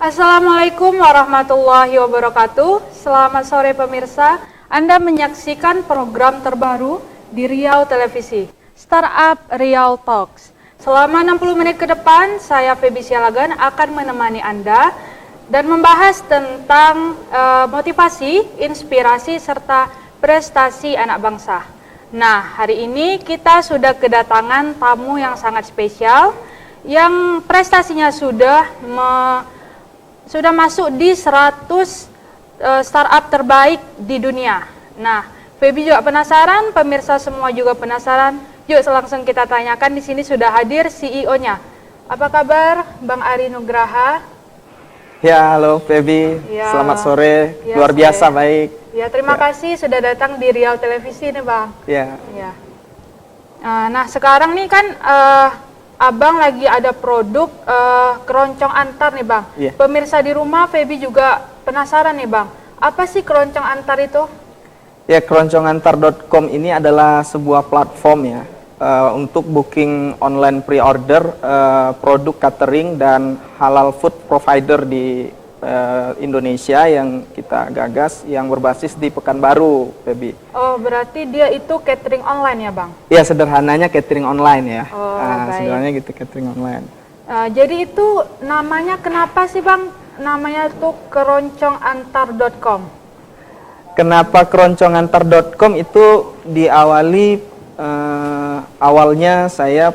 Assalamualaikum warahmatullahi wabarakatuh. Selamat sore pemirsa. Anda menyaksikan program terbaru di Riau Televisi, Startup Riau Talks. Selama 60 menit ke depan, saya Feby Sialagan akan menemani Anda dan membahas tentang motivasi, inspirasi, serta prestasi anak bangsa. Nah, hari ini kita sudah kedatangan tamu yang sangat spesial, yang prestasinya sudah masuk di 100 startup terbaik di dunia. Nah, Feby juga penasaran, pemirsa semua juga penasaran. Yuk langsung kita tanyakan, di sini sudah hadir CEO-nya. Apa kabar Bang Ari Nugraha? Ya, halo Feby. Ya. Selamat sore. Ya, Luar biasa sore. baik. Ya, terima kasih sudah datang di Riau Televisi nih, Bang. Ya. Ya. Nah, sekarang nih kan Abang lagi ada produk keroncong antar nih, Bang. Iya. Pemirsa di rumah, Feby juga penasaran nih, Bang. Apa sih keroncong antar itu? Ya, keroncongantar.com ini adalah sebuah platform ya untuk booking online pre-order produk catering dan halal food provider di Indonesia yang kita gagas, yang berbasis di Pekanbaru, Feby. Oh, berarti dia itu catering online ya, Bang? Ya, sederhananya catering online ya. Oh, baik. Sederhananya gitu, catering online. Jadi itu namanya kenapa sih, Bang? Namanya tuh keroncongantar.com. Kenapa keroncongantar.com itu diawali awalnya saya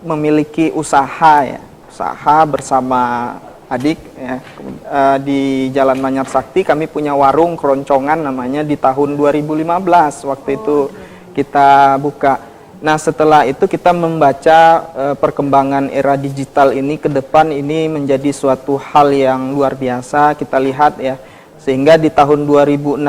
memiliki usaha ya, usaha bersama adik ya, di Jalan Manyar Sakti. Kami punya warung keroncongan namanya di tahun 2015 waktu itu kita buka. Nah, setelah itu kita membaca perkembangan era digital ini ke depan ini menjadi suatu hal yang luar biasa kita lihat ya. Sehingga di tahun 2016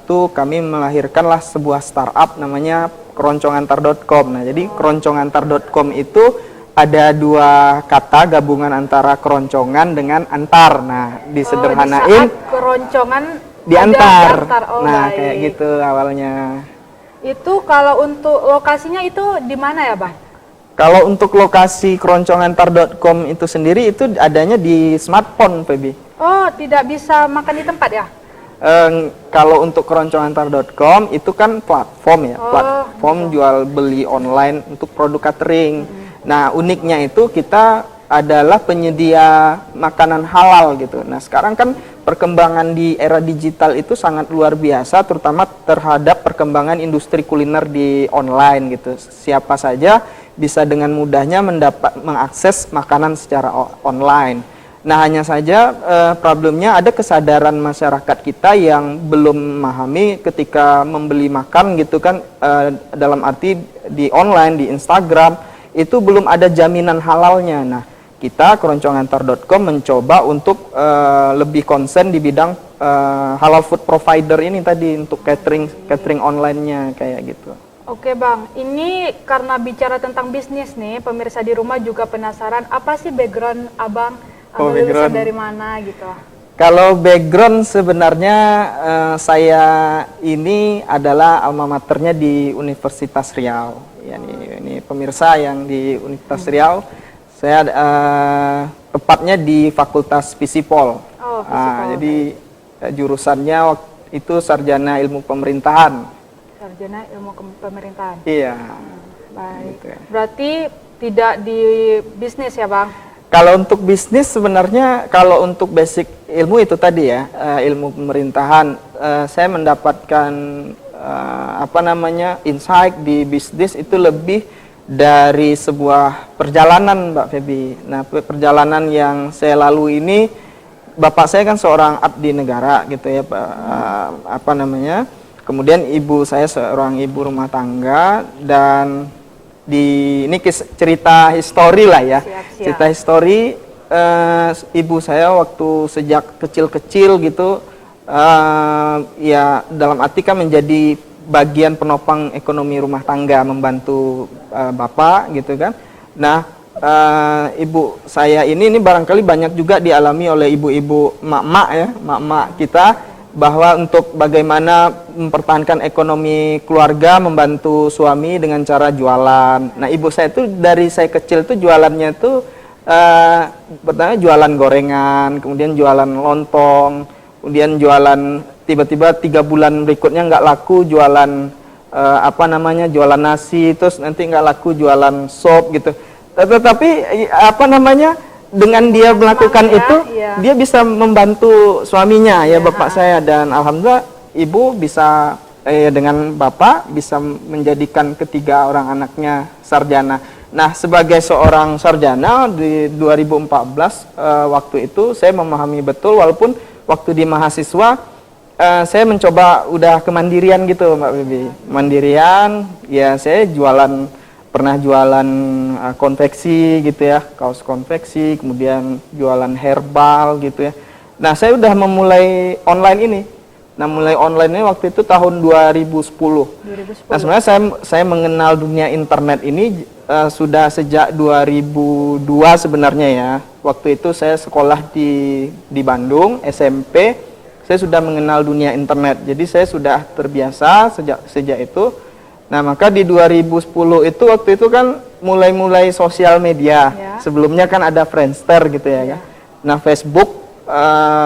itu kami melahirkanlah sebuah startup namanya keroncongantar.com. Nah, jadi keroncongantar.com itu ada dua kata gabungan antara keroncongan dengan antar. Nah, disederhanain Di saat keroncongan diantar. ada Nah, baik. kayak gitu awalnya. Itu kalau untuk lokasinya itu di mana ya, Bang? Kalau untuk lokasi keroncongantar.com itu sendiri itu adanya di smartphone, Feby. Oh, tidak bisa makan di tempat ya? Kalau untuk keroncongantar.com itu kan platform ya, Oh, platform jual beli online untuk produk catering. Nah, uniknya itu kita adalah penyedia makanan halal gitu. Nah, sekarang kan perkembangan di era digital itu sangat luar biasa, terutama terhadap perkembangan industri kuliner di online gitu. Siapa saja bisa dengan mudahnya mengakses makanan secara online. Nah, hanya saja problemnya ada kesadaran masyarakat kita yang belum memahami ketika membeli makan gitu kan, dalam arti di online, di Instagram, itu belum ada jaminan halalnya. Nah, kita keroncongantar.com mencoba untuk lebih konsen di bidang halal food provider ini tadi, untuk catering online-nya kayak gitu. Oke, Bang, ini karena bicara tentang bisnis nih, pemirsa di rumah juga penasaran, apa sih background Abang? Lulusan dari mana gitu? Kalau background sebenarnya saya ini adalah alma maternya di Universitas Riau. Ya, ini pemirsa yang di Universitas Riau. Saya tepatnya di Fakultas Fisipol. Oh, Fisipol. Jadi jurusannya itu Sarjana Ilmu Pemerintahan. Sarjana Ilmu Pemerintahan. Iya. Baik. Gitu ya. Berarti tidak di bisnis ya, Bang? Kalau untuk bisnis sebenarnya, kalau untuk basic ilmu itu tadi ya, ilmu pemerintahan, saya mendapatkan insight di bisnis itu lebih dari sebuah perjalanan, Mbak Feby. Nah, perjalanan yang saya lalui ini, bapak saya kan seorang abdi negara gitu ya, kemudian ibu saya seorang ibu rumah tangga, dan ini cerita histori lah ya. Siap. Cerita histori, ibu saya waktu sejak kecil-kecil gitu, ya dalam arti kan menjadi bagian penopang ekonomi rumah tangga, membantu bapak gitu kan. Nah, ibu saya ini barangkali banyak juga dialami oleh ibu-ibu mak-mak ya, mak-mak kita, bahwa untuk bagaimana mempertahankan ekonomi keluarga, membantu suami dengan cara jualan. Nah, ibu saya itu dari saya kecil itu jualannya itu Pertama jualan gorengan, kemudian jualan lontong, kemudian jualan tiba-tiba 3 bulan berikutnya nggak laku jualan jualan nasi, terus nanti nggak laku jualan sop gitu. Tetapi dengan dia melakukan itu, dia bisa membantu suaminya bapak saya, dan alhamdulillah ibu bisa dengan bapak bisa menjadikan ketiga orang anaknya sarjana. Nah, sebagai seorang sarjana di 2014 waktu itu saya memahami betul, walaupun waktu di mahasiswa saya mencoba udah kemandirian gitu Mbak Bibi. Mandirian, ya saya pernah jualan konveksi gitu ya, kaos konveksi, kemudian jualan herbal gitu ya. Nah, saya udah memulai online ini. Nah, mulai online ini waktu itu tahun 2010. Nah, sebenarnya saya mengenal dunia internet ini sudah sejak 2002 sebenarnya ya. Waktu itu saya sekolah di Bandung, SMP. Saya sudah mengenal dunia internet, jadi saya sudah terbiasa sejak itu. Nah, maka di 2010 itu waktu itu kan mulai sosial media. Sebelumnya kan ada Friendster gitu ya. Nah, Facebook,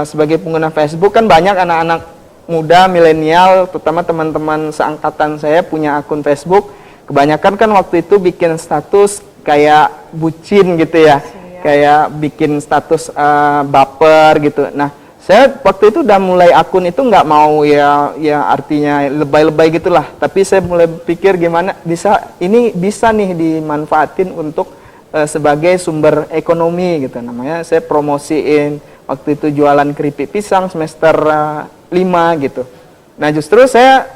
sebagai pengguna Facebook kan banyak anak-anak muda, milenial, terutama teman-teman seangkatan saya punya akun Facebook. Kebanyakan kan waktu itu bikin status kayak bucin gitu ya. Kayak bikin status baper gitu. Nah, saya waktu itu udah mulai akun itu nggak mau ya artinya lebay-lebay gitulah, tapi saya mulai pikir gimana ini bisa nih dimanfaatin untuk sebagai sumber ekonomi gitu. Namanya saya promosiin waktu itu jualan keripik pisang semester 5 gitu. Nah, justru saya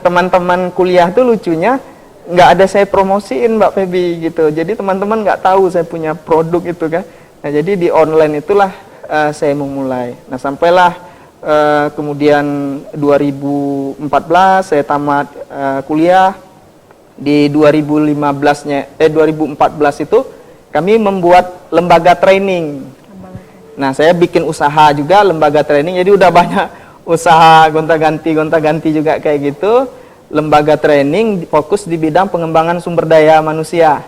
teman-teman kuliah tuh lucunya nggak ada saya promosiin Mbak Feby gitu. Jadi teman-teman nggak tahu saya punya produk itu kan. Nah, jadi di online itulah saya memulai. Nah, sampailah kemudian 2014 saya tamat kuliah. Di 2014 itu kami membuat lembaga training. Nah, saya bikin usaha juga lembaga training. Jadi udah banyak usaha gonta-ganti juga kayak gitu. Lembaga training fokus di bidang pengembangan sumber daya manusia.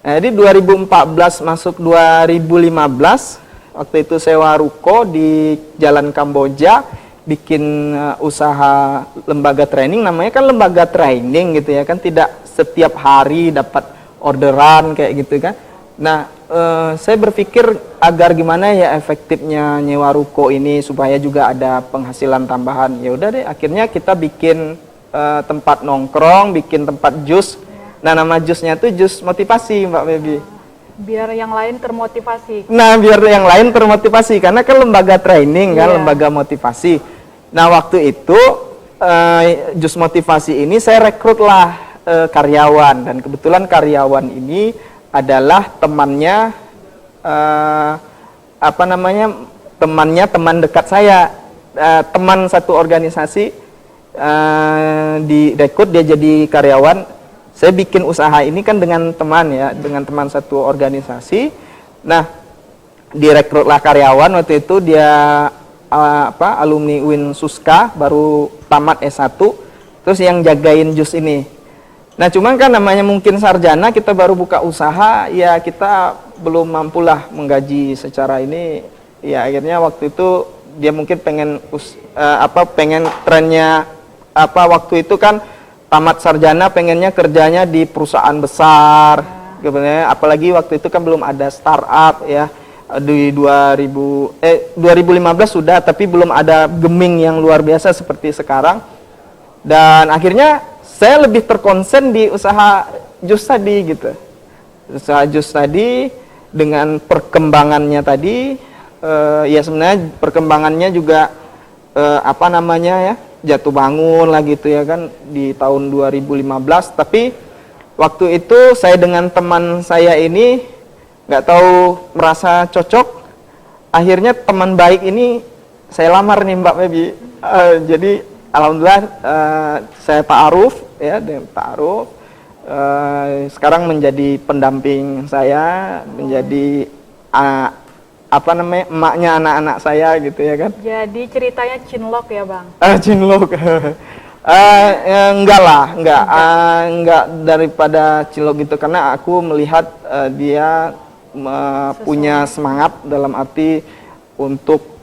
Nah, jadi 2014 masuk 2015 waktu itu sewa ruko di Jalan Kamboja, bikin usaha lembaga training, namanya kan lembaga training gitu ya kan, tidak setiap hari dapat orderan kayak gitu kan. Nah, saya berpikir agar gimana ya efektifnya nyewa ruko ini supaya juga ada penghasilan tambahan. Ya udah deh, akhirnya kita bikin tempat nongkrong, bikin tempat jus. Nah, nama jusnya tuh jus motivasi Mbak Baby. Biar yang lain termotivasi. Nah, biar yang lain termotivasi, karena kan lembaga training kan, lembaga motivasi. Nah, waktu itu jus motivasi ini saya rekrutlah karyawan, dan kebetulan karyawan ini adalah temannya teman dekat saya, teman satu organisasi, direkrut dia jadi karyawan. Saya bikin usaha ini kan dengan teman ya, dengan teman satu organisasi. Nah, direkrutlah karyawan waktu itu, dia alumni UIN Suska, baru tamat S1, terus yang jagain jus ini. Nah, cuman kan namanya mungkin sarjana, kita baru buka usaha, ya kita belum mampulah menggaji secara ini. Ya akhirnya waktu itu dia mungkin pengen trennya waktu itu kan tamat sarjana pengennya kerjanya di perusahaan besar, apalagi waktu itu kan belum ada startup ya. Di 2015 sudah, tapi belum ada geming yang luar biasa seperti sekarang. Dan akhirnya saya lebih terkonsen di usaha jus tadi gitu. Usaha jus tadi dengan perkembangannya tadi, ya sebenarnya perkembangannya juga jatuh bangun lah gitu ya kan di tahun 2015. Tapi waktu itu saya dengan teman saya ini nggak tahu merasa cocok, akhirnya teman baik ini saya lamar nih Mbak Baby. Jadi alhamdulillah saya ta'aruf ya dengan ta'aruf, sekarang menjadi pendamping saya, menjadi emaknya anak-anak saya gitu ya kan. Jadi ceritanya cinlok ya Bang? Cinlok. Enggak daripada cinlok gitu, karena aku melihat dia punya semangat dalam arti untuk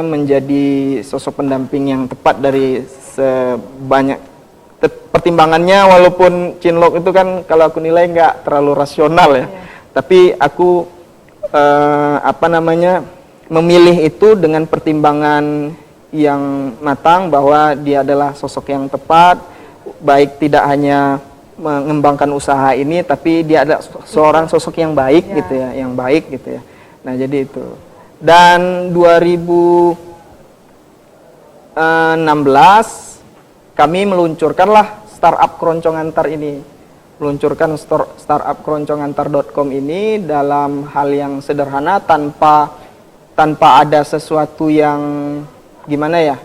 menjadi sosok pendamping yang tepat dari sebanyak pertimbangannya. Walaupun Cinlok itu kan kalau aku nilai nggak terlalu rasional ya, tapi aku memilih itu dengan pertimbangan yang matang bahwa dia adalah sosok yang tepat, baik tidak hanya mengembangkan usaha ini, tapi dia adalah seorang sosok yang baik gitu ya, yang baik gitu ya. Nah jadi itu. Dan 2016 kami meluncurkanlah startup Keroncong Antar ini, meluncurkan startup keroncongantar.com ini dalam hal yang sederhana, tanpa ada sesuatu yang gimana ya,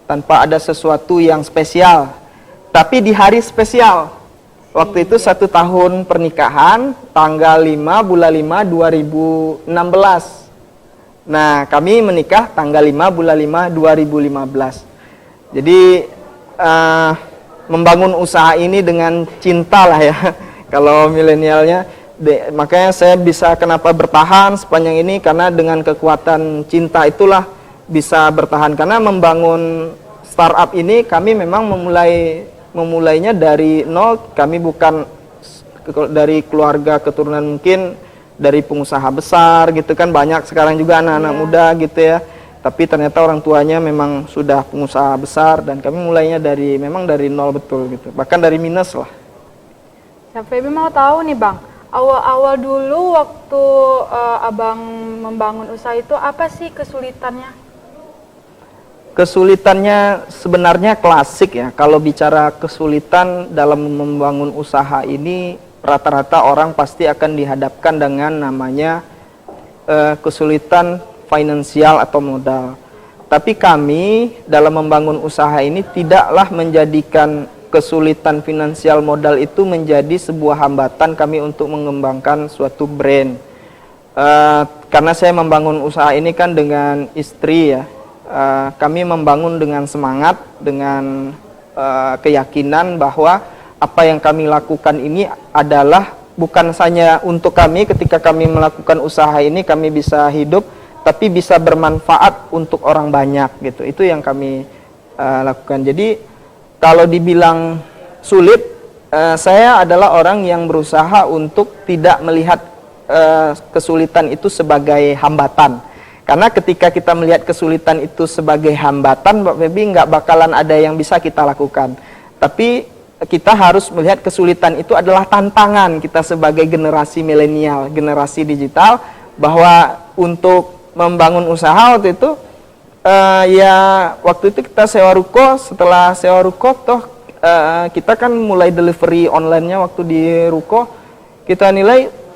tanpa ada sesuatu yang spesial, tapi di hari spesial. Waktu itu 1 tahun pernikahan, tanggal 5 bulan 5 2016. Nah, kami menikah tanggal 5 bulan 5 2015. Jadi membangun usaha ini dengan cinta lah ya. Kalau milenialnya, makanya saya bisa kenapa bertahan sepanjang ini, karena dengan kekuatan cinta itulah bisa bertahan. Karena membangun startup ini kami memang memulainya dari nol. Kami bukan dari keluarga keturunan mungkin dari pengusaha besar gitu kan, banyak sekarang juga anak-anak muda gitu ya, tapi ternyata orang tuanya memang sudah pengusaha besar, dan kami mulainya memang dari nol betul gitu, bahkan dari minus lah. Feby mau tahu nih Bang, awal-awal dulu waktu Abang membangun usaha itu apa sih kesulitannya? Kesulitannya sebenarnya klasik ya. Kalau bicara kesulitan dalam membangun usaha ini, rata-rata orang pasti akan dihadapkan dengan namanya kesulitan finansial atau modal. Tapi kami dalam membangun usaha ini tidaklah menjadikan kesulitan finansial modal itu menjadi sebuah hambatan kami untuk mengembangkan suatu brand. Karena saya membangun usaha ini kan dengan istri ya. Kami membangun dengan semangat, dengan keyakinan bahwa apa yang kami lakukan ini adalah bukan hanya untuk kami. Ketika kami melakukan usaha ini kami bisa hidup, tapi bisa bermanfaat untuk orang banyak gitu. Itu yang kami lakukan. Jadi kalau dibilang sulit, saya adalah orang yang berusaha untuk tidak melihat kesulitan itu sebagai hambatan. Karena ketika kita melihat kesulitan itu sebagai hambatan, Mbak Feby, nggak bakalan ada yang bisa kita lakukan. Tapi kita harus melihat kesulitan itu adalah tantangan kita sebagai generasi milenial, generasi digital, bahwa untuk membangun usaha waktu itu, waktu itu kita sewa ruko. Setelah sewa ruko, kita kan mulai delivery online-nya waktu di ruko. Kita nilai,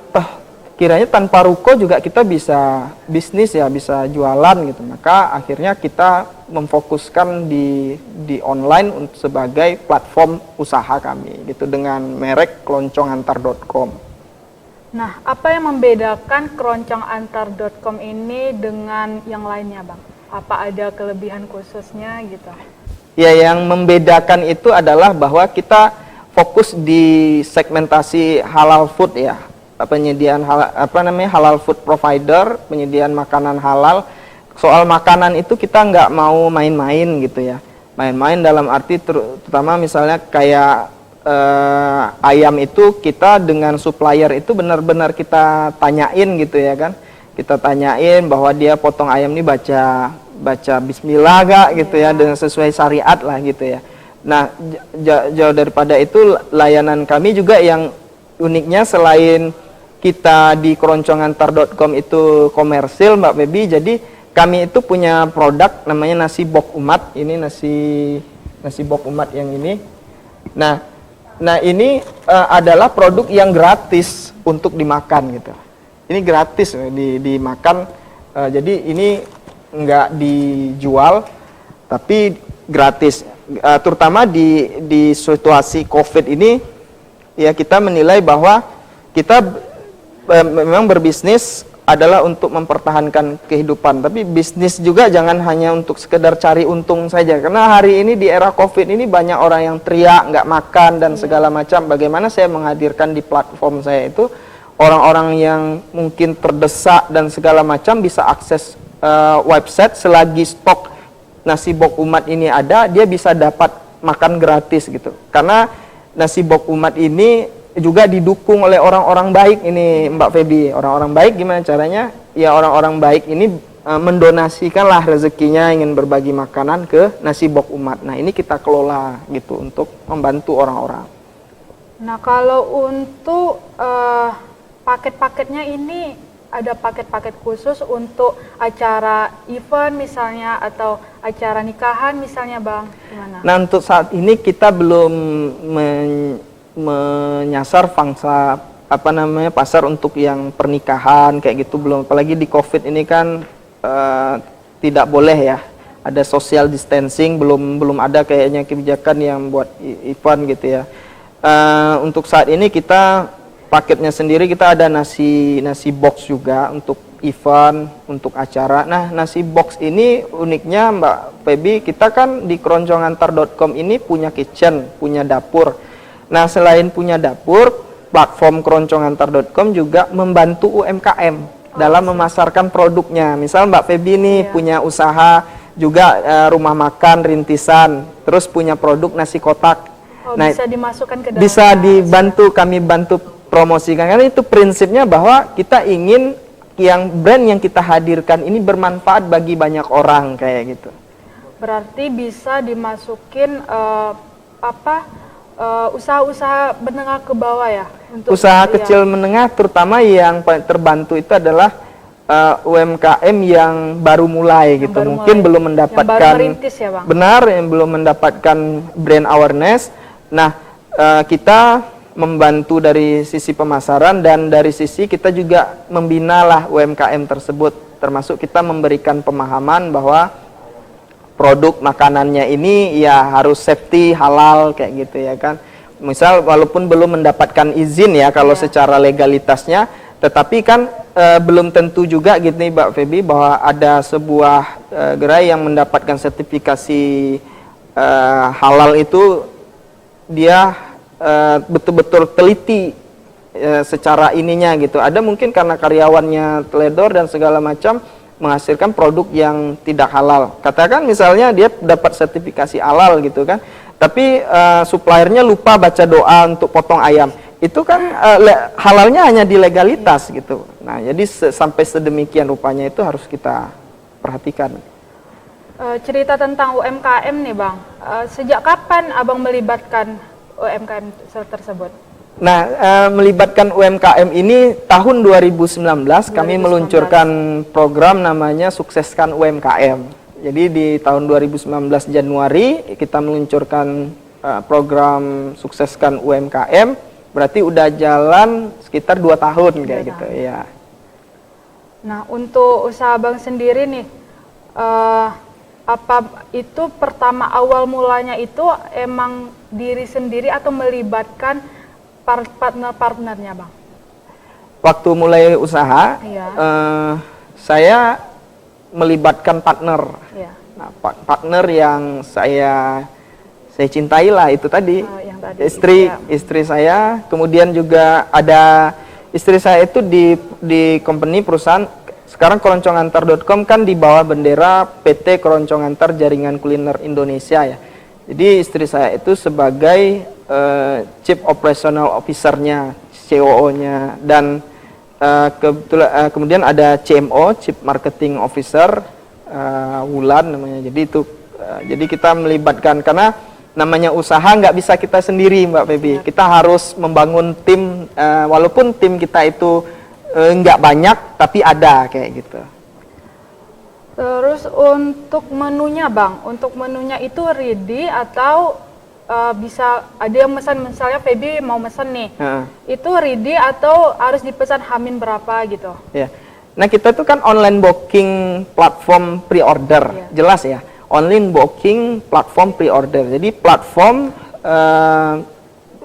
kiranya tanpa ruko juga kita bisa bisnis ya, bisa jualan gitu. Maka akhirnya kita memfokuskan di online sebagai platform usaha kami gitu, dengan merek keroncongantar.com. Nah, apa yang membedakan keroncongantar.com ini dengan yang lainnya Bang? Apa ada kelebihan khususnya gitu? Ya, yang membedakan itu adalah bahwa kita fokus di segmentasi halal food ya. Penyediaan halal food provider, penyediaan makanan halal. Soal makanan itu kita nggak mau main-main gitu ya, main-main dalam arti terutama misalnya kayak ayam itu, kita dengan supplier itu benar-benar kita tanyain gitu ya kan, kita tanyain bahwa dia potong ayam ini baca bismillah gak gitu ya, dengan sesuai syariat lah gitu ya. Nah, jauh daripada itu, layanan kami juga yang uniknya, selain kita di keroncongantar.com itu komersil Mbak Feby, jadi kami itu punya produk namanya nasi bok umat. Ini nasi bok umat yang ini. Nah ini adalah produk yang gratis untuk dimakan gitu. Ini gratis dimakan. Jadi ini nggak dijual, tapi gratis. Terutama di situasi COVID ini, ya kita menilai bahwa kita memang berbisnis adalah untuk mempertahankan kehidupan, tapi bisnis juga jangan hanya untuk sekedar cari untung saja. Karena hari ini di era COVID ini banyak orang yang teriak, nggak makan dan segala macam. Bagaimana saya menghadirkan di platform saya itu orang-orang yang mungkin terdesak dan segala macam bisa akses website selagi stok nasi box umat ini ada, dia bisa dapat makan gratis gitu. Karena nasi box umat ini juga didukung oleh orang-orang baik ini, Mbak Feby. Orang-orang baik gimana caranya? Ya orang-orang baik ini mendonasikanlah rezekinya ingin berbagi makanan ke nasi box umat. Nah, ini kita kelola gitu untuk membantu orang-orang. Nah, kalau untuk paket-paketnya ini ada paket-paket khusus untuk acara event misalnya atau acara nikahan misalnya, Bang, gimana? Nah, untuk saat ini kita belum menyasar pangsa pasar untuk yang pernikahan kayak gitu belum, apalagi di Covid ini kan tidak boleh ya, ada social distancing, belum ada kayaknya kebijakan yang buat event gitu ya. Untuk saat ini kita paketnya sendiri kita ada nasi box juga untuk event, untuk acara. Nah, nasi box ini uniknya Mbak Feby, kita kan di keroncongantar.com ini punya kitchen, punya dapur. Nah, selain punya dapur, platform keroncongantar.com juga membantu UMKM dalam memasarkan produknya. Misal Mbak Feby nih punya usaha juga rumah makan rintisan, terus punya produk nasi kotak. Nah, bisa dimasukkan ke dalam. Bisa dibantu, kami bantu promosikan, karena itu prinsipnya bahwa kita ingin brand yang kita hadirkan ini bermanfaat bagi banyak orang kayak gitu. Berarti bisa dimasukin usaha-usaha menengah ke bawah ya? Untuk usaha kecil menengah, terutama yang paling terbantu itu adalah UMKM yang baru mulai gitu, mungkin belum mendapatkan, yang baru merintis ya, Bang? Benar, yang belum mendapatkan brand awareness. Nah, kita membantu dari sisi pemasaran dan dari sisi kita juga membinalah UMKM tersebut, termasuk kita memberikan pemahaman bahwa produk makanannya ini ya harus safety, halal kayak gitu ya kan. Misal walaupun belum mendapatkan izin ya kalau secara legalitasnya, tetapi kan belum tentu juga gitu nih Mbak Feby bahwa ada sebuah gerai yang mendapatkan sertifikasi halal itu dia betul-betul teliti secara ininya gitu. Ada mungkin karena karyawannya teledor dan segala macam menghasilkan produk yang tidak halal. Katakan misalnya dia dapat sertifikasi halal gitu kan, tapi suppliernya lupa baca doa untuk potong ayam. Itu kan halalnya hanya di legalitas gitu. Nah, jadi sampai sedemikian rupanya itu harus kita perhatikan. Cerita tentang UMKM nih, Bang. Sejak kapan Abang melibatkan UMKM tersebut? Nah, melibatkan UMKM ini tahun 2019 kami meluncurkan program namanya Sukseskan UMKM. Jadi di tahun 2019 Januari kita meluncurkan program Sukseskan UMKM, berarti udah jalan sekitar 2 tahun kayak gitu ya. Nah, untuk usaha Bang sendiri nih, apa itu pertama awal mulanya itu emang diri sendiri atau melibatkan partner-partnernya, Bang? Waktu mulai usaha, saya melibatkan partner. Nah, partner yang saya cintai lah itu tadi, istri saya. Kemudian juga ada istri saya itu di company perusahaan. Sekarang keroncongantar.com kan di bawah bendera PT Keroncongantar Jaringan Kuliner Indonesia ya. Jadi istri saya itu sebagai Chief Operational Officer-nya, COO-nya, dan kemudian ada CMO, Chief Marketing Officer, Wulan namanya. Jadi itu jadi kita melibatkan, karena namanya usaha nggak bisa kita sendiri Mbak Feby. Kita harus membangun tim, walaupun tim kita itu nggak banyak tapi ada kayak gitu. Terus untuk menunya, Bang, untuk menunya itu ready atau bisa ada yang pesan, misalnya Feby mau pesan nih, itu ready atau harus dipesan hamin berapa gitu? Ya. Nah, kita tuh kan online booking platform pre-order, jelas ya, online booking platform pre-order. Jadi platform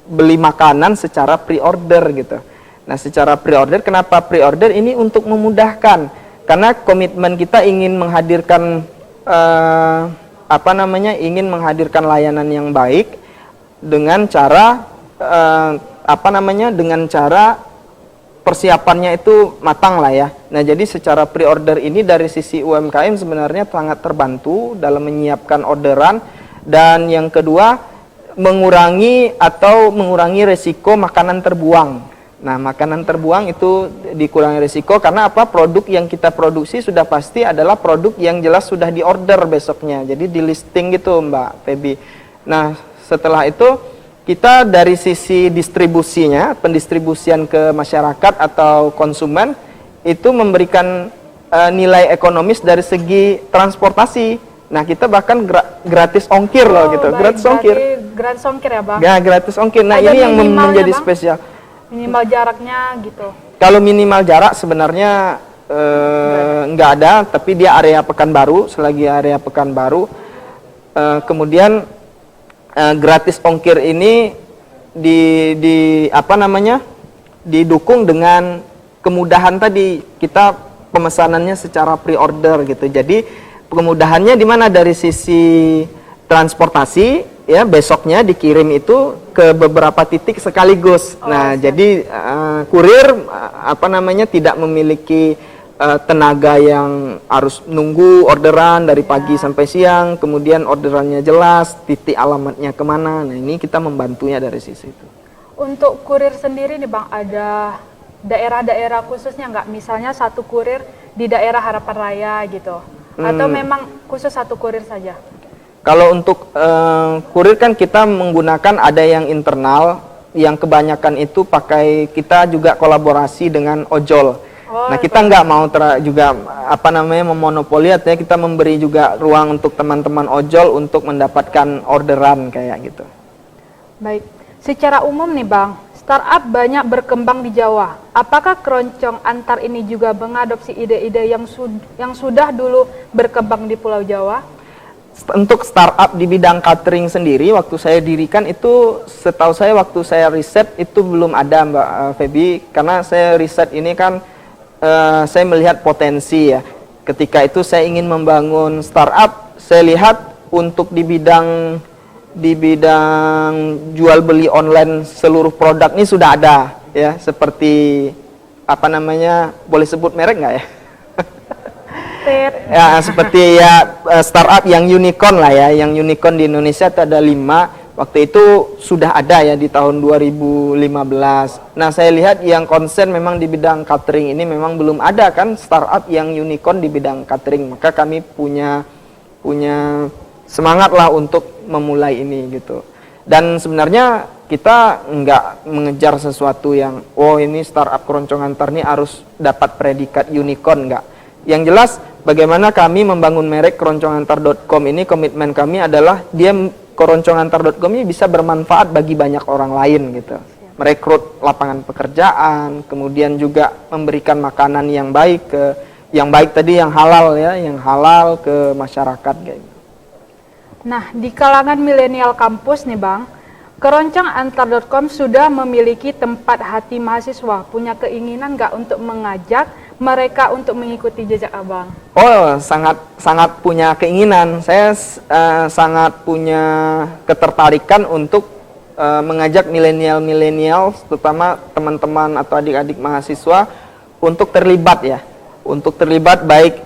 beli makanan secara pre-order gitu. Nah, secara pre-order, kenapa pre-order ini? Untuk memudahkan, karena komitmen kita ingin menghadirkan ingin menghadirkan layanan yang baik dengan cara dengan cara persiapannya itu matang lah ya. Nah, jadi secara pre-order ini dari sisi UMKM sebenarnya sangat terbantu dalam menyiapkan orderan. Dan yang kedua, mengurangi resiko makanan terbuang. Nah, makanan terbuang itu dikurangi risiko karena apa? Produk yang kita produksi sudah pasti adalah produk yang jelas sudah diorder besoknya. Jadi di listing gitu, Mbak Feby. Nah, setelah itu kita dari sisi distribusinya, pendistribusian ke masyarakat atau konsumen itu memberikan nilai ekonomis dari segi transportasi. Nah, kita bahkan gratis ongkir loh gitu, baik, gratis ongkir. Gratis ongkir ya, Bang? Ya, gratis ongkir. Nah, Ada ini yang menjadi Bang? spesial. Minimal jaraknya gitu. Kalau minimal jarak sebenarnya nggak ada, tapi dia area Pekanbaru, selagi area Pekanbaru. Kemudian gratis ongkir ini didukung dengan kemudahan tadi, kita pemesanannya secara pre-order gitu. Jadi kemudahannya di mana? Dari sisi transportasi ya, besoknya dikirim itu ke beberapa titik sekaligus. Jadi kurir tidak memiliki tenaga yang harus nunggu orderan dari pagi sampai siang, kemudian orderannya jelas, titik alamatnya kemana. Nah, ini kita membantunya dari sisi itu. Untuk kurir sendiri nih Bang, ada daerah-daerah khususnya nggak? Misalnya satu kurir di daerah Harapan Raya gitu, atau memang khusus satu kurir saja? Kalau untuk kurir kan kita menggunakan ada yang internal, yang kebanyakan itu pakai, kita juga kolaborasi dengan ojol. Nah, kita nggak mau memonopoli, artinya kita memberi juga ruang untuk teman-teman ojol untuk mendapatkan orderan kayak gitu. Baik, secara umum nih Bang, startup banyak berkembang di Jawa. Apakah Keroncong Antar ini juga mengadopsi ide-ide yang sudah dulu berkembang di Pulau Jawa? Untuk startup di bidang catering sendiri, waktu saya dirikan itu, setahu saya waktu saya riset itu belum ada, Mbak Feby, karena saya riset ini kan saya melihat potensi ya. Ketika itu saya ingin membangun startup, saya lihat untuk di bidang jual beli online seluruh produk ini sudah ada ya, seperti boleh sebut merek nggak ya? Ya, seperti startup yang unicorn lah ya, yang unicorn di Indonesia itu ada 5. Waktu itu sudah ada ya di tahun 2015. Nah, saya lihat yang konsen memang di bidang catering ini memang belum ada kan startup yang unicorn di bidang catering. Maka kami punya semangat lah untuk memulai ini gitu. Dan sebenarnya kita nggak mengejar sesuatu yang ini startup Keroncong Antar ini harus dapat predikat unicorn, nggak. Yang jelas bagaimana kami membangun merek keroncongantar.com ini, komitmen kami adalah keroncongantar.com ini bisa bermanfaat bagi banyak orang lain gitu. Merekrut lapangan pekerjaan, kemudian juga memberikan makanan yang baik yang halal ya, yang halal ke masyarakat kayak gitu. Nah, di kalangan milenial kampus nih Bang, keroncongantar.com sudah memiliki tempat hati mahasiswa. Punya keinginan nggak untuk mengajak mereka untuk mengikuti jejak Abang? Oh, sangat punya keinginan. Saya sangat punya ketertarikan untuk mengajak milenial, terutama teman-teman atau adik-adik mahasiswa untuk terlibat ya. Untuk terlibat baik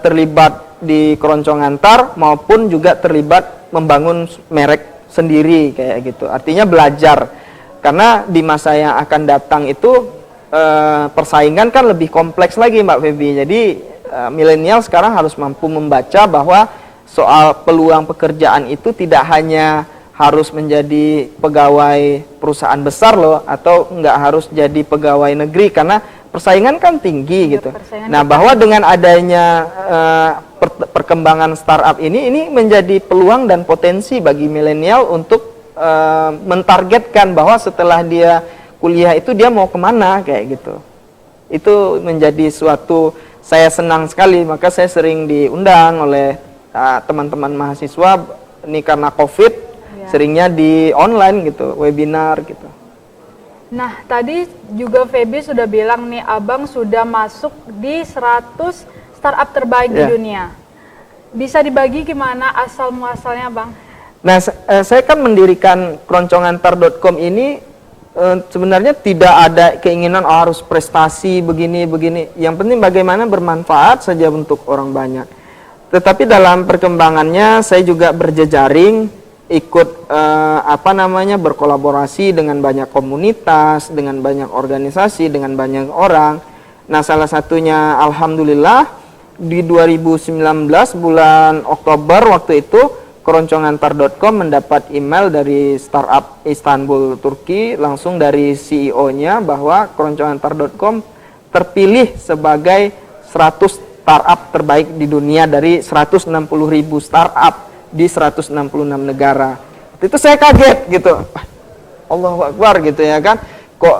terlibat di Keroncong Antar maupun juga terlibat membangun merek sendiri kayak gitu. Artinya belajar. Karena di masa yang akan datang itu persaingan kan lebih kompleks lagi Mbak Feby. Jadi milenial sekarang harus mampu membaca bahwa soal peluang pekerjaan itu tidak hanya harus menjadi pegawai perusahaan besar loh, atau nggak harus jadi pegawai negeri, karena persaingan kan tinggi gitu. Nah, bahwa dengan adanya perkembangan startup ini menjadi peluang dan potensi bagi milenial untuk mentargetkan bahwa setelah dia kuliah itu dia mau kemana kayak gitu. Itu menjadi suatu, saya senang sekali, maka saya sering diundang oleh teman-teman mahasiswa ini karena COVID ya. Seringnya di online gitu, webinar gitu. Nah, tadi juga Feby sudah bilang nih, Abang sudah masuk di 100 startup terbaik di dunia. Bisa dibagi gimana asal muasalnya Bang? Nah, saya kan mendirikan keroncongantar.com ini sebenarnya tidak ada keinginan harus prestasi begini. Yang penting bagaimana bermanfaat saja untuk orang banyak. Tetapi dalam perkembangannya saya juga berjejaring, ikut berkolaborasi dengan banyak komunitas, dengan banyak organisasi, dengan banyak orang. Nah, salah satunya alhamdulillah di 2019 bulan Oktober waktu itu keroncongantar.com mendapat email dari startup Istanbul Turki langsung dari CEO-nya bahwa keroncongantar.com terpilih sebagai 100 startup terbaik di dunia dari 160.000 startup di 166 negara. Itu saya kaget gitu. Allahu Akbar gitu ya kan. Kok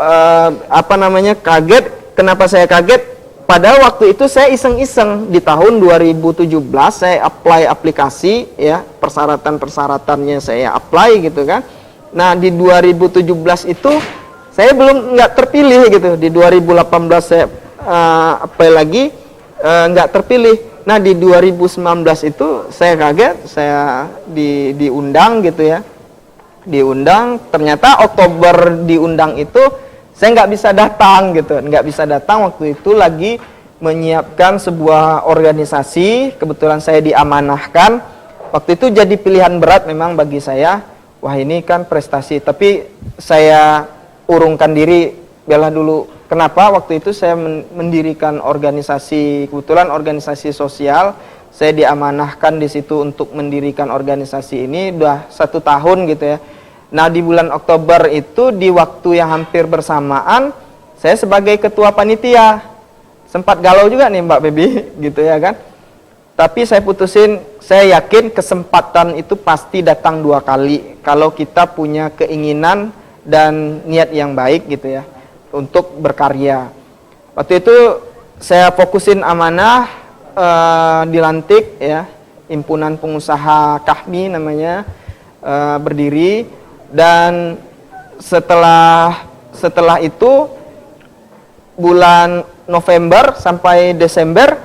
kaget. Kenapa saya kaget? Padahal waktu itu saya iseng-iseng di tahun 2017 saya apply aplikasi ya, persyaratan-persyaratannya saya apply gitu kan. Nah, di 2017 itu saya belum nggak terpilih gitu. Di 2018 saya apply lagi nggak terpilih. Nah, di 2019 itu saya kaget, saya diundang gitu ya. Diundang, ternyata Oktober diundang itu saya nggak bisa datang gitu, nggak bisa datang waktu itu lagi menyiapkan sebuah organisasi, kebetulan saya diamanahkan. Waktu itu jadi pilihan berat memang bagi saya, wah ini kan prestasi, tapi saya urungkan diri, bela dulu. Kenapa? Waktu itu saya mendirikan organisasi, kebetulan organisasi sosial, saya diamanahkan di situ untuk mendirikan organisasi ini, udah 1 tahun gitu ya. Nah, di bulan Oktober itu di waktu yang hampir bersamaan saya sebagai ketua panitia. Sempat galau juga nih Mbak Baby gitu ya kan. Tapi saya putusin, saya yakin kesempatan itu pasti datang 2 kali kalau kita punya keinginan dan niat yang baik gitu ya untuk berkarya. Waktu itu saya fokusin amanah, dilantik ya, Himpunan Pengusaha Kahmi namanya berdiri. Dan setelah itu bulan November sampai Desember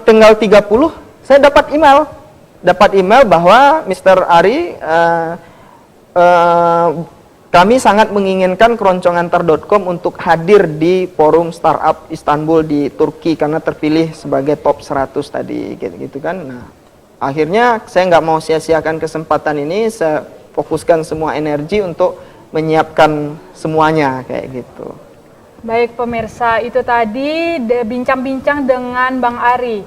tanggal 30 saya dapat email bahwa Mr. Ari kami sangat menginginkan keroncongantar.com untuk hadir di forum startup Istanbul di Turki karena terpilih sebagai top 100 tadi gitu kan. Nah, akhirnya saya nggak mau sia-siakan kesempatan ini, saya fokuskan semua energi untuk menyiapkan semuanya kayak gitu. Baik pemirsa, itu tadi bincang-bincang dengan Bang Ari.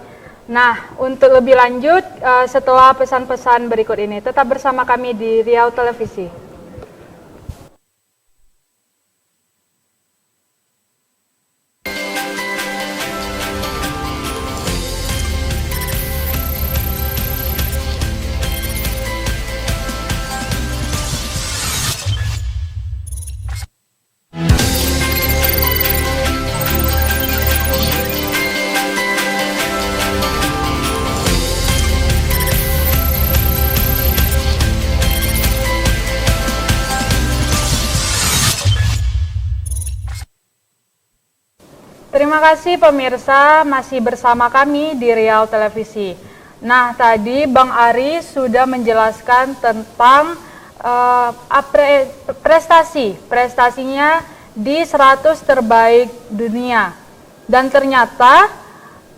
Nah, untuk lebih lanjut setelah pesan-pesan berikut ini, tetap bersama kami di Riau Televisi. Terima kasih pemirsa, masih bersama kami di Riau Televisi. Nah, tadi Bang Ari sudah menjelaskan tentang prestasinya di 100 terbaik dunia. Dan ternyata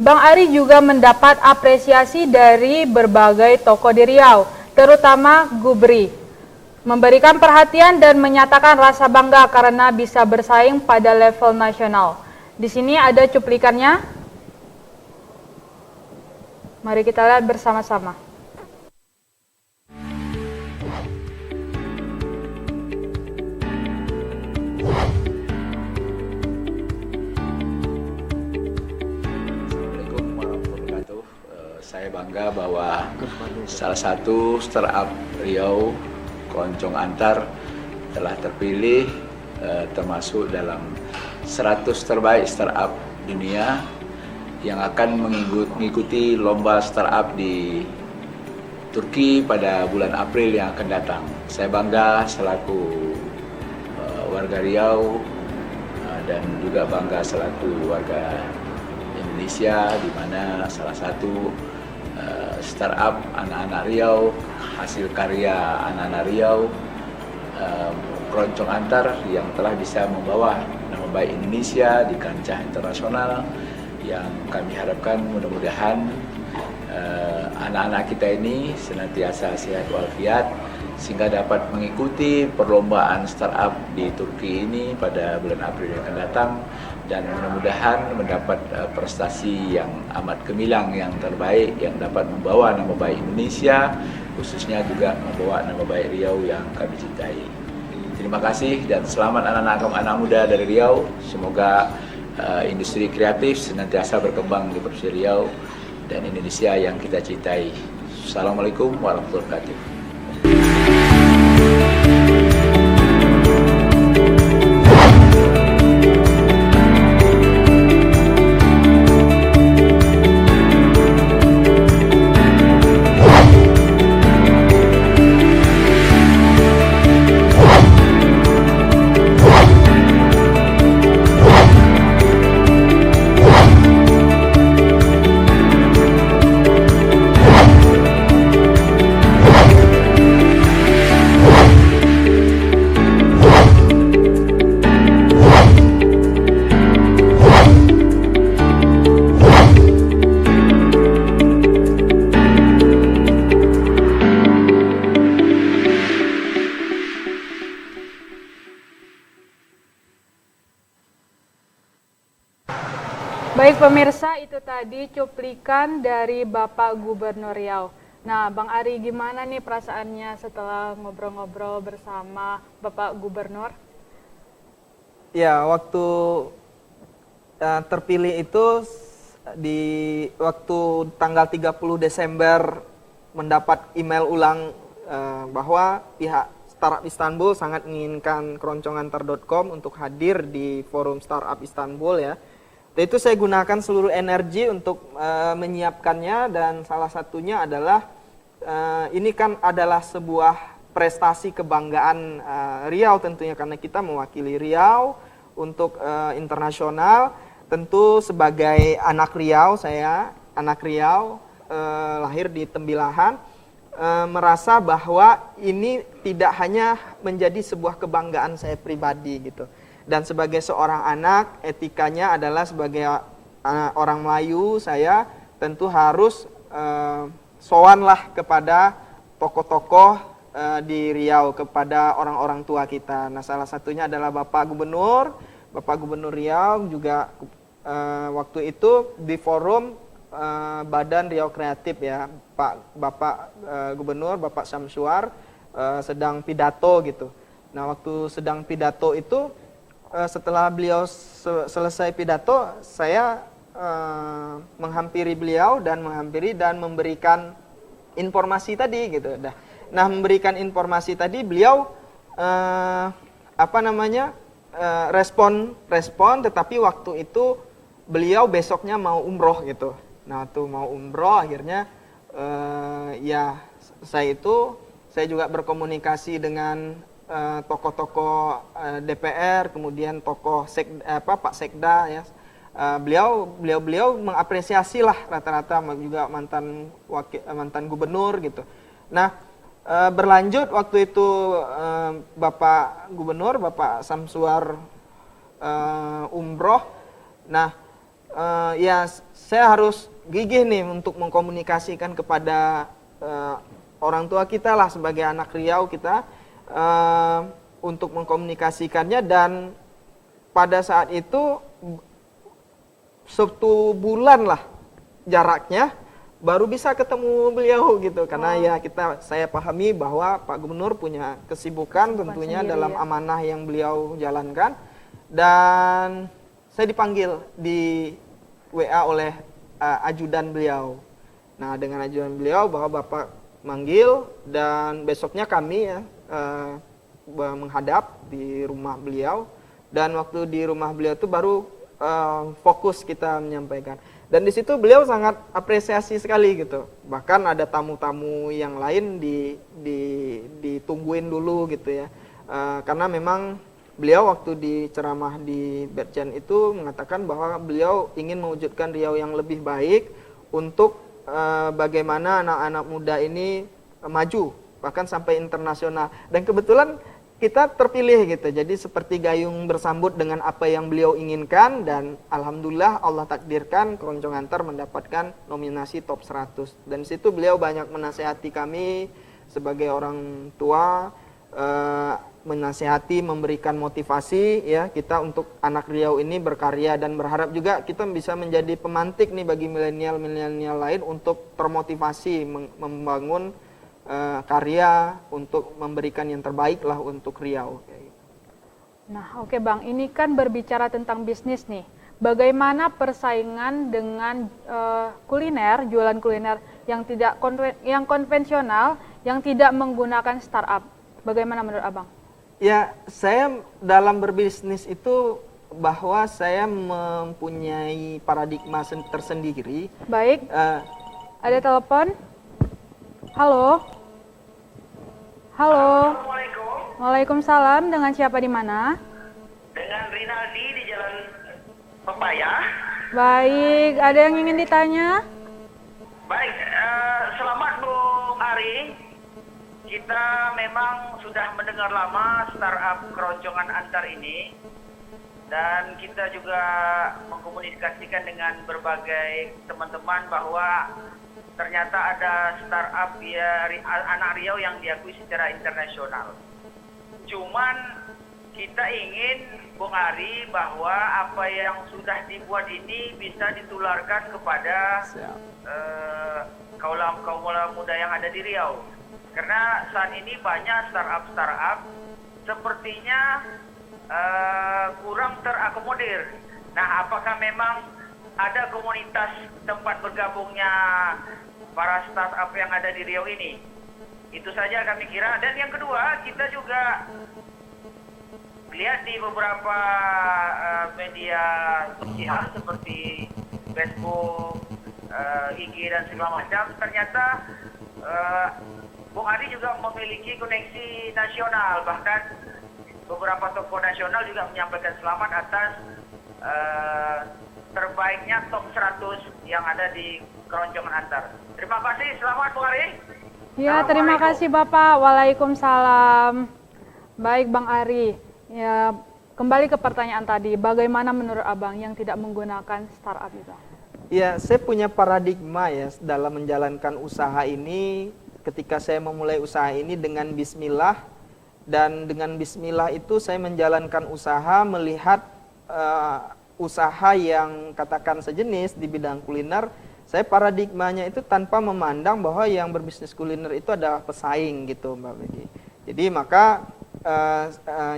Bang Ari juga mendapat apresiasi dari berbagai tokoh di Riau, terutama Gubri. Memberikan perhatian dan menyatakan rasa bangga karena bisa bersaing pada level nasional. Di sini ada cuplikannya. Mari kita lihat bersama-sama. Assalamualaikum warahmatullahi wabarakatuh. Saya bangga bahwa salah satu startup Riau, Keroncong Antar, telah terpilih termasuk dalam 100 terbaik startup dunia yang akan mengikuti lomba startup di Turki pada bulan April yang akan datang. Saya bangga selaku warga Riau dan juga bangga selaku warga Indonesia, di mana salah satu startup anak-anak Riau, hasil karya anak-anak Riau Keroncong Antar yang telah bisa membawa nama baik Indonesia di kancah internasional, yang kami harapkan mudah-mudahan anak-anak kita ini senantiasa sehat walafiat sehingga dapat mengikuti perlombaan startup di Turki ini pada bulan April yang akan datang, dan mudah-mudahan mendapat prestasi yang amat gemilang, yang terbaik, yang dapat membawa nama baik Indonesia, khususnya juga membawa nama baik Riau yang kami cintai. Terima kasih dan selamat anak-anak muda dari Riau. Semoga industri kreatif senantiasa berkembang di Provinsi Riau dan Indonesia yang kita cintai. Assalamualaikum warahmatullahi wabarakatuh. Baik pemirsa, itu tadi cuplikan dari Bapak Gubernur Riau. Nah, Bang Ari, gimana nih perasaannya setelah ngobrol-ngobrol bersama Bapak Gubernur? Ya, waktu terpilih itu di waktu tanggal 30 Desember mendapat email ulang bahwa pihak Startup Istanbul sangat menginginkan keroncongantar.com untuk hadir di forum Startup Istanbul ya. Dan itu saya gunakan seluruh energi untuk menyiapkannya, dan salah satunya adalah ini kan adalah sebuah prestasi kebanggaan Riau tentunya, karena kita mewakili Riau untuk internasional. Tentu sebagai anak Riau, saya anak Riau lahir di Tembilahan, merasa bahwa ini tidak hanya menjadi sebuah kebanggaan saya pribadi gitu. Dan sebagai seorang anak, etikanya adalah sebagai orang Melayu, saya tentu harus sowanlah kepada tokoh-tokoh di Riau, kepada orang-orang tua kita. Nah, salah satunya adalah Bapak Gubernur Riau juga waktu itu di forum Badan Riau Kreatif ya, Bapak Gubernur, Bapak Samsuar sedang pidato gitu. Nah, waktu sedang pidato itu, setelah beliau selesai pidato, saya menghampiri beliau dan memberikan informasi tadi gitu. Nah, memberikan informasi tadi, beliau respon, tetapi waktu itu beliau besoknya mau umroh gitu. Nah, tuh mau umroh, akhirnya ya saya juga berkomunikasi dengan tokoh-tokoh DPR, kemudian tokoh Pak Sekda ya. Beliau mengapresiasi lah rata-rata, juga mantan gubernur gitu. Nah, berlanjut waktu itu Bapak Gubernur, Bapak Samsuar umroh. Nah, ya saya harus gigih nih untuk mengkomunikasikan kepada orang tua kita lah, sebagai anak Riau kita, untuk mengkomunikasikannya. Dan pada saat itu 1 bulan lah jaraknya baru bisa ketemu beliau gitu, karena ya saya pahami bahwa Pak Gubernur punya kesibukan tentunya dalam amanah yang beliau jalankan. Dan saya dipanggil di WA oleh ajudan beliau. Nah, dengan ajudan beliau bahwa Bapak manggil, dan besoknya kami ya menghadap di rumah beliau, dan waktu di rumah beliau itu baru fokus kita menyampaikan. Dan di situ beliau sangat apresiasi sekali gitu. Bahkan ada tamu-tamu yang lain ditungguin dulu gitu ya. Karena memang beliau waktu di ceramah di Bergen itu mengatakan bahwa beliau ingin mewujudkan Riau yang lebih baik untuk bagaimana anak-anak muda ini maju bahkan sampai internasional. Dan kebetulan kita terpilih gitu. Jadi seperti gayung bersambut dengan apa yang beliau inginkan, dan alhamdulillah Allah takdirkan Keroncong Antar mendapatkan nominasi top 100. Dan di situ beliau banyak menasehati kami sebagai orang tua, menasehati, memberikan motivasi ya kita untuk anak Riau ini berkarya, dan berharap juga kita bisa menjadi pemantik nih bagi milenial-milenial lain untuk termotivasi membangun karya untuk memberikan yang terbaik lah untuk Riau. Nah, oke Bang, ini kan berbicara tentang bisnis nih. Bagaimana persaingan dengan kuliner, jualan kuliner yang tidak konvensional, yang tidak menggunakan startup? Bagaimana menurut Abang? Ya, saya dalam berbisnis itu bahwa saya mempunyai paradigma tersendiri. Baik, ada telepon. Halo. Halo. Assalamualaikum. Waalaikumsalam. Dengan siapa di mana? Dengan Rinaldi di Jalan Pepaya. Baik, ada yang ingin ditanya? Baik, selamat Bung Ari. Kita memang sudah mendengar lama startup Keroncongan Antar ini, dan kita juga mengkomunikasikan dengan berbagai teman-teman bahwa ternyata ada startup ya anak Riau yang diakui secara internasional. Cuman kita ingin Bung Ari bahwa apa yang sudah dibuat ini bisa ditularkan kepada kaum muda yang ada di Riau. Karena saat ini banyak startup sepertinya kurang terakomodir. Nah, apakah memang ada komunitas tempat bergabungnya para startup yang ada di Riau ini? Itu saja kami kira. Dan yang kedua, kita juga lihat di beberapa media sosial seperti Facebook, IG dan segala macam, ternyata Bung Ari juga memiliki koneksi nasional, bahkan beberapa tokoh nasional juga menyampaikan selamat atas terbaiknya top 100 yang ada di Keroncongan Antar. Terima kasih, selamat Bung Ari. Ya, terima kasih Bapak. Waalaikumsalam. Baik Bang Ari, ya kembali ke pertanyaan tadi, bagaimana menurut Abang yang tidak menggunakan startup itu? Ya, saya punya paradigma ya dalam menjalankan usaha ini. Ketika saya memulai usaha ini dengan bismillah, dan dengan bismillah itu saya menjalankan usaha melihat usaha yang katakan sejenis di bidang kuliner. Saya paradigmanya itu tanpa memandang bahwa yang berbisnis kuliner itu adalah pesaing gitu Mbak Megi. Jadi maka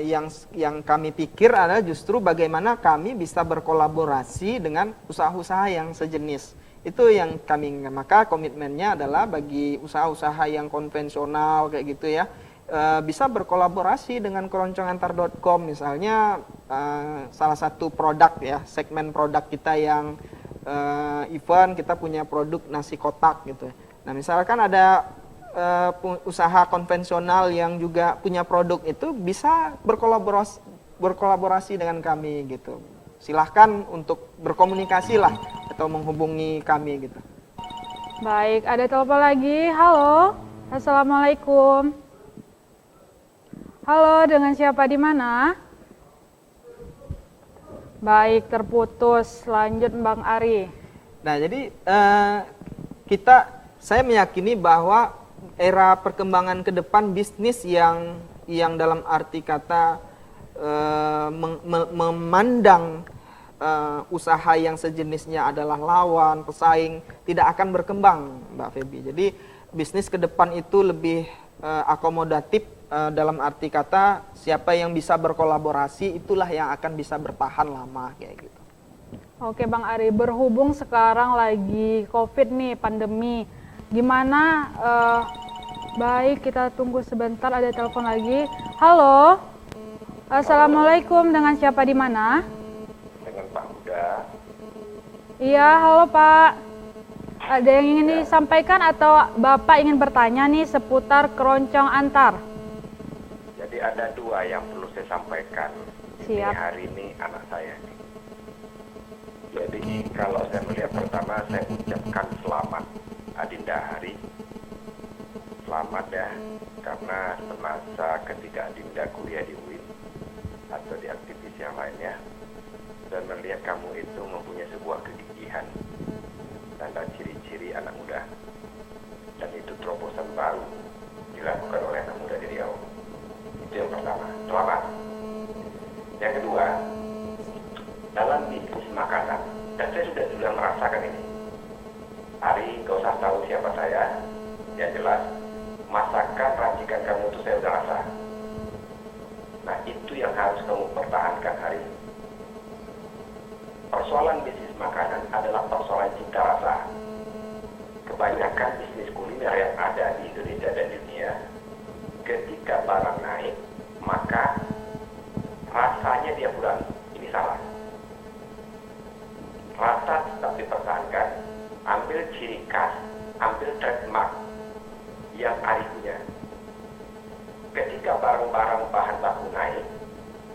yang kami pikir adalah justru bagaimana kami bisa berkolaborasi dengan usaha-usaha yang sejenis. Itu yang kami inginkan. Maka komitmennya adalah bagi usaha-usaha yang konvensional kayak gitu ya, bisa berkolaborasi dengan keroncongantar.com misalnya. Salah satu produk ya, segmen produk kita yang event, kita punya produk nasi kotak gitu. Nah, misalkan ada usaha konvensional yang juga punya produk, itu bisa berkolaborasi dengan kami gitu. Silahkan untuk berkomunikasi lah atau menghubungi kami gitu. Baik, ada telepon lagi. Halo, assalamualaikum. Halo, dengan siapa di mana? Baik, terputus. Lanjut Bang Ari. Nah, jadi saya meyakini bahwa era perkembangan ke depan bisnis yang dalam arti kata memandang usaha yang sejenisnya adalah lawan, pesaing, tidak akan berkembang, Mbak Feby. Jadi bisnis ke depan itu lebih akomodatif, dalam arti kata siapa yang bisa berkolaborasi itulah yang akan bisa bertahan lama kayak gitu. Oke Bang Ari, berhubung sekarang lagi COVID nih, pandemi, gimana? Baik, kita tunggu sebentar, ada telepon lagi. Halo, assalamualaikum, dengan siapa di mana? Dengan Pak Huda. Iya, halo Pak. Ada yang ingin disampaikan atau Bapak ingin bertanya nih seputar Keroncong Antar? Jadi ada dua yang perlu saya sampaikan. Ini Siap. hari ini anak saya nih. Jadi kalau saya melihat, pertama saya ucapkan selamat Adinda Hari. Selamat ya, karena semasa ketika Adinda kuliah tanda ciri-ciri anak muda. Dan itu terobosan baru dilakukan oleh anak muda di Riau. Itu yang pertama, selamat. Yang kedua, dalam bisnis makanan, dan saya sudah merasakan ini. Ari, gak usah tahu siapa saya, yang jelas masakan racikan kamu itu saya udah rasa. Nah, itu yang harus kamu pertahankan hari ini. Persoalan bisnis makanan adalah persoalan cita rasa. Kebanyakan bisnis kuliner yang ada di Indonesia dan dunia, ketika barang naik, maka rasanya dia kurang. Ini salah. Rasa tetap dipertahankan, ambil ciri khas, ambil trademark yang Ari punya. Ketika barang-barang bahan baku naik,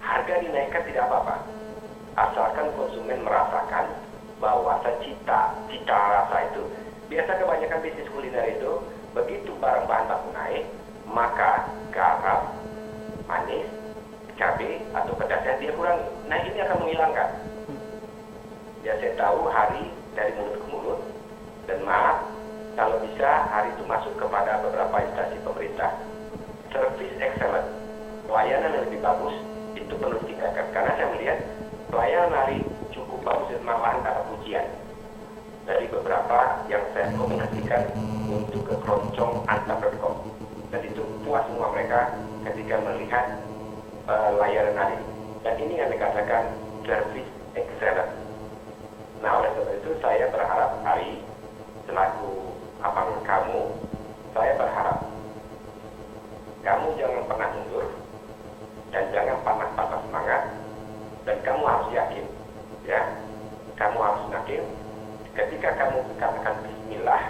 harga dinaikkan tidak apa-apa. Asalkan konsumen merasakan bahwa cita rasa itu. Biasa kebanyakan bisnis kuliner itu, begitu barang bahan baku naik, maka garam, manis, cabai atau pedasnya dia kurang. Nah, ini akan menghilangkan. Ya, saya tahu Hari dari mulut ke mulut, dan maaf kalau bisa Hari itu masuk kepada beberapa instansi pemerintah. Service excellent, pelayanan yang lebih bagus itu perlu ditingkatkan. Karena saya melihat pelayanan Hari cukup bagus dan malahan ada pujian dari beberapa yang saya komunikasikan untuk ke keroncong antar Pemkot, dan itu puas semua mereka ketika melihat layanan Hari. Dan ini yang dikatakan service excellent. Nah, oleh sebab itu saya berharap Hari selaku abang kamu, saya berharap kamu jangan pernah mundur dan jangan patah semangat, dan kamu harus yakin, ya, kamu harus yakin ketika kamu katakan Bismillah,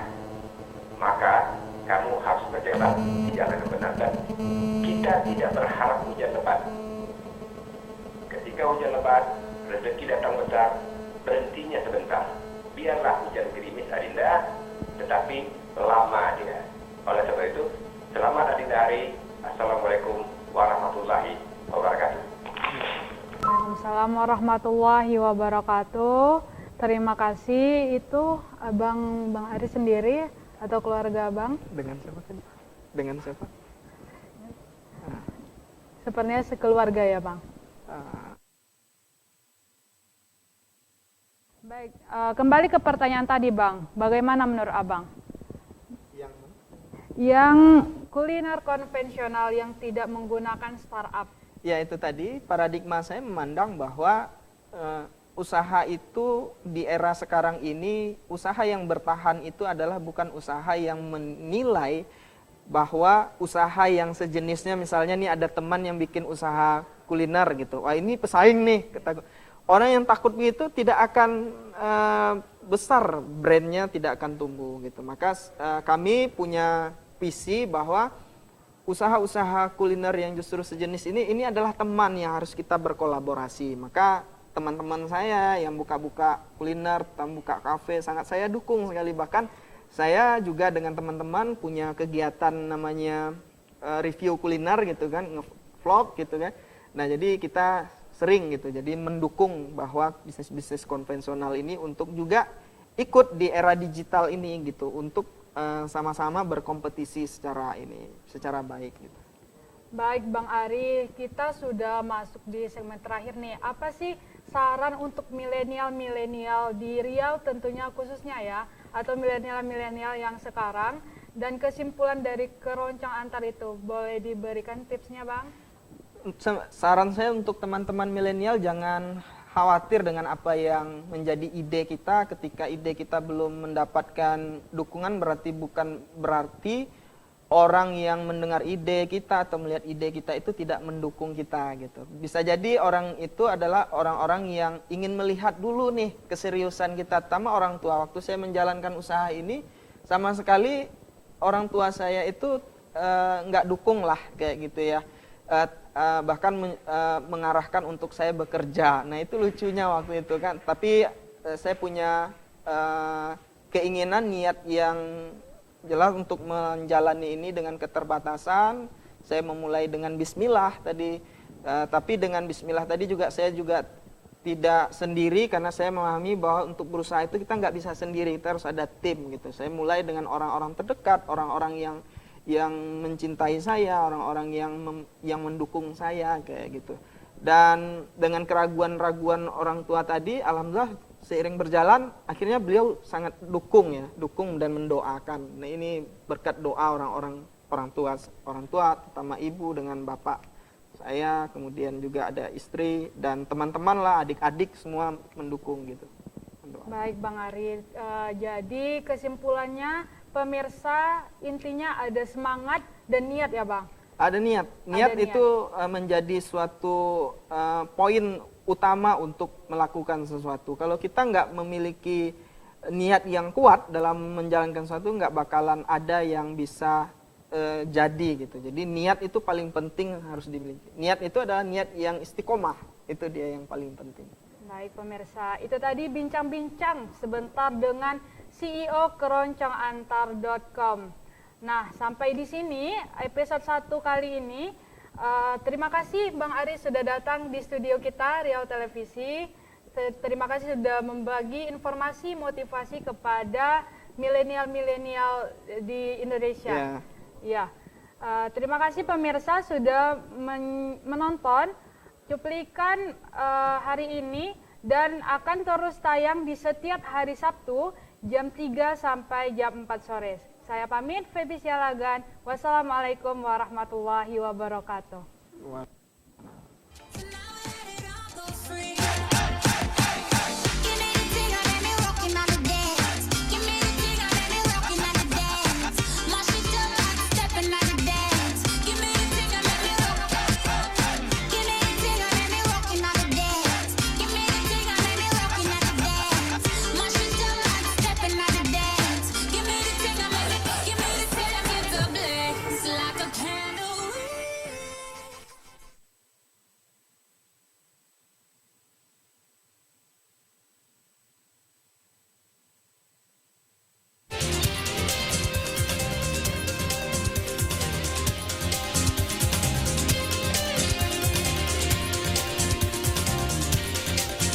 maka kamu harus berjalan di jalan yang benar. Dan kita tidak berharap hujan lebat. Ketika hujan lebat, rezeki datang besar, berhentinya sebentar. Biarlah hujan gerimis Adinda, tetapi lama dia. Oleh sebab itu, selamat Adinda Hari. Assalamualaikum warahmatullahi wabarakatuh. Waalaikumsalam warahmatullahi wabarakatuh. Terima kasih. Itu Bang Ari sendiri atau keluarga Abang? Dengan siapa tadi? Dengan siapa? Sepertinya sekeluarga ya, Bang. Baik, kembali ke pertanyaan tadi, Bang. Bagaimana menurut Abang? Yang kuliner konvensional yang tidak menggunakan startup. Ya, itu tadi paradigma saya memandang bahwa usaha itu di era sekarang ini, usaha yang bertahan itu adalah bukan usaha yang menilai bahwa usaha yang sejenisnya, misalnya nih ada teman yang bikin usaha kuliner gitu, wah ini pesaing nih. Orang yang takut begitu tidak akan besar, brandnya tidak akan tumbuh gitu. Maka kami punya visi bahwa usaha-usaha kuliner yang justru sejenis ini adalah teman yang harus kita berkolaborasi. Maka teman-teman saya yang buka-buka kuliner, buka kafe, sangat saya dukung sekali. Bahkan saya juga dengan teman-teman punya kegiatan namanya review kuliner gitu kan, nge-vlog gitu kan. Nah, jadi kita sering gitu, jadi mendukung bahwa bisnis-bisnis konvensional ini untuk juga ikut di era digital ini gitu, untuk sama-sama berkompetisi secara baik gitu. Baik Bang Ari, kita sudah masuk di segmen terakhir nih. Apa sih saran untuk milenial di Riau tentunya khususnya ya, atau milenial yang sekarang, dan kesimpulan dari keroncong antar itu, boleh diberikan tipsnya Bang? Saran saya untuk teman-teman milenial, jangan khawatir dengan apa yang menjadi ide kita. Ketika ide kita belum mendapatkan dukungan, bukan berarti orang yang mendengar ide kita atau melihat ide kita itu tidak mendukung kita gitu. Bisa jadi orang itu adalah orang-orang yang ingin melihat dulu nih keseriusan kita, terutama orang tua. Waktu saya menjalankan usaha ini, sama sekali orang tua saya itu nggak dukung lah kayak gitu ya. Bahkan mengarahkan untuk saya bekerja. Nah, itu lucunya waktu itu kan. Tapi saya punya keinginan, niat yang jelas untuk menjalani ini dengan keterbatasan. Saya memulai dengan bismillah tadi. Tapi dengan bismillah tadi juga saya juga tidak sendiri, karena saya memahami bahwa untuk berusaha itu kita nggak bisa sendiri, kita harus ada tim gitu. Saya mulai dengan orang-orang terdekat, orang-orang yang mencintai saya, orang-orang yang mendukung saya kayak gitu. Dan dengan keraguan-raguan orang tua tadi, alhamdulillah seiring berjalan akhirnya beliau sangat dukung dan mendoakan. Nah, ini berkat doa orang tua terutama ibu dengan bapak saya, kemudian juga ada istri dan teman-teman lah, adik-adik semua mendukung gitu. Baik Bang Ari, jadi kesimpulannya pemirsa intinya ada semangat dan niat ya Bang? Ada niat. Niat itu menjadi suatu poin utama untuk melakukan sesuatu. Kalau kita nggak memiliki niat yang kuat dalam menjalankan sesuatu, nggak bakalan ada yang bisa jadi gitu. Jadi niat itu paling penting harus dimiliki. Niat itu adalah niat yang istiqomah. Itu dia yang paling penting. Baik pemirsa, itu tadi bincang-bincang sebentar dengan CEO keroncongantar.com. Nah, sampai di sini episode 1 kali ini. Terima kasih Bang Ari sudah datang di studio kita Riau Televisi. Terima kasih sudah membagi informasi motivasi kepada milenial-milenial di Indonesia. Ya. Terima kasih pemirsa sudah menonton cuplikan hari ini dan akan terus tayang di setiap hari Sabtu jam 3 sampai jam 4 sore. Saya pamit, Feby Sialagan. Wassalamualaikum warahmatullahi wabarakatuh.